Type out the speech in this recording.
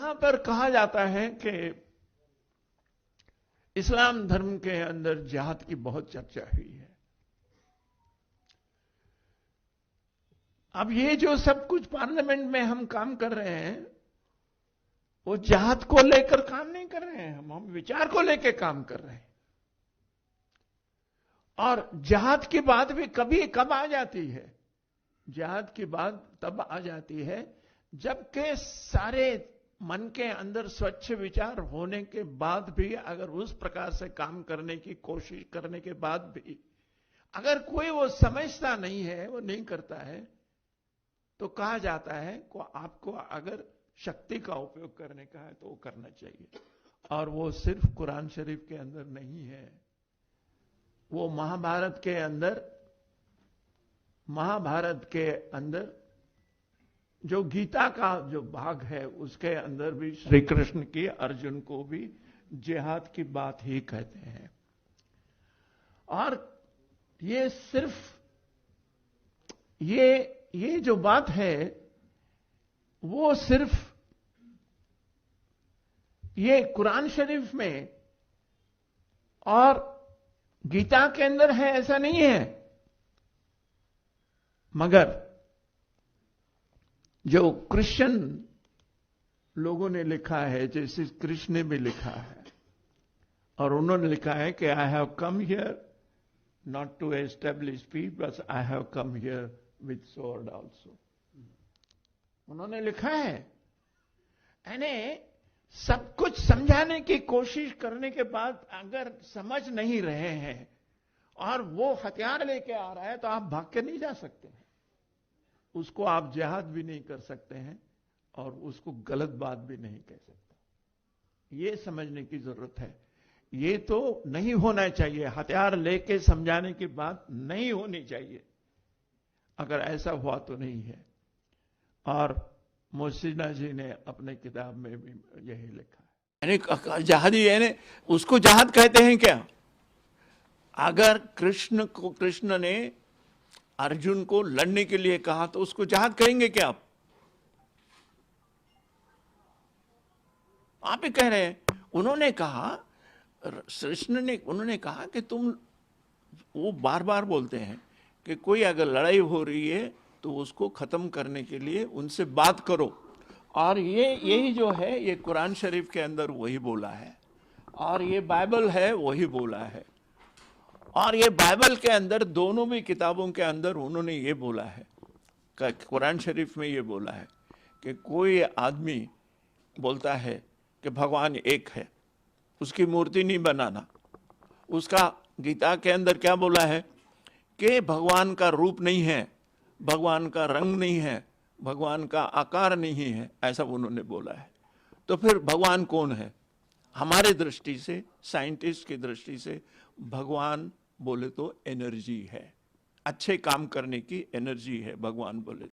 यहां पर कहा जाता है कि इस्लाम धर्म के अंदर जिहाद की बहुत चर्चा हुई है। अब ये जो सब कुछ पार्लियामेंट में हम काम कर रहे हैं, वो जिहाद को लेकर काम नहीं कर रहे हैं, हम विचार को लेकर काम कर रहे हैं। और जिहाद की बात भी कभी कब आ जाती है? जिहाद की बात तब आ जाती है जबकि सारे मन के अंदर स्वच्छ विचार होने के बाद भी, अगर उस प्रकार से काम करने की कोशिश करने के बाद भी अगर कोई वो समझता नहीं है, वो नहीं करता है, तो कहा जाता है को आपको अगर शक्ति का उपयोग करने का है तो वो करना चाहिए। और वो सिर्फ कुरान शरीफ के अंदर नहीं है, वो महाभारत के अंदर जो गीता का जो भाग है उसके अंदर भी श्री कृष्ण की अर्जुन को भी जिहाद की बात ही कहते हैं। और ये सिर्फ ये जो बात है वो सिर्फ ये कुरान शरीफ में और गीता के अंदर है ऐसा नहीं है, मगर जो क्रिश्चियन लोगों ने लिखा है, जैसे कृष्ण ने भी लिखा है, और उन्होंने लिखा है कि I have come here not to establish peace but I have come here with sword also. उन्होंने लिखा है, यानी सब कुछ समझाने की कोशिश करने के बाद अगर समझ नहीं रहे हैं और वो हथियार लेके आ रहा है तो आप भाग के नहीं जा सकते हैं, उसको आप जिहाद भी नहीं कर सकते हैं और उसको गलत बात भी नहीं कह सकते। ये समझने की जरूरत है। ये तो नहीं होना चाहिए, हथियार लेके समझाने की बात नहीं होनी चाहिए। अगर ऐसा हुआ तो नहीं है। और मोहसिना जी ने अपने किताब में भी यही लिखा है। यानी जहादी यानी उसको जहाद कहते हैं क्या? अगर कृष्ण ने अर्जुन को लड़ने के लिए कहा तो उसको जहाद कहेंगे क्या आप ही कह रहे हैं। उन्होंने कहा, कृष्ण ने उन्होंने कहा कि तुम, वो बार बार बोलते हैं कि कोई अगर लड़ाई हो रही है तो उसको खत्म करने के लिए उनसे बात करो। और यही जो है ये कुरान शरीफ के अंदर वही बोला है, और ये बाइबल है वही बोला है। और ये बाइबल के अंदर दोनों भी किताबों के अंदर उन्होंने ये बोला है, कुरान शरीफ में ये बोला है कि कोई आदमी बोलता है कि भगवान एक है, उसकी मूर्ति नहीं बनाना। उसका गीता के अंदर क्या बोला है कि भगवान का रूप नहीं है, भगवान का रंग नहीं है, भगवान का आकार नहीं है, ऐसा उन्होंने बोला है। तो फिर भगवान कौन है? हमारे दृष्टि से, साइंटिस्ट की दृष्टि से भगवान बोले तो एनर्जी है, अच्छे काम करने की एनर्जी है भगवान बोले।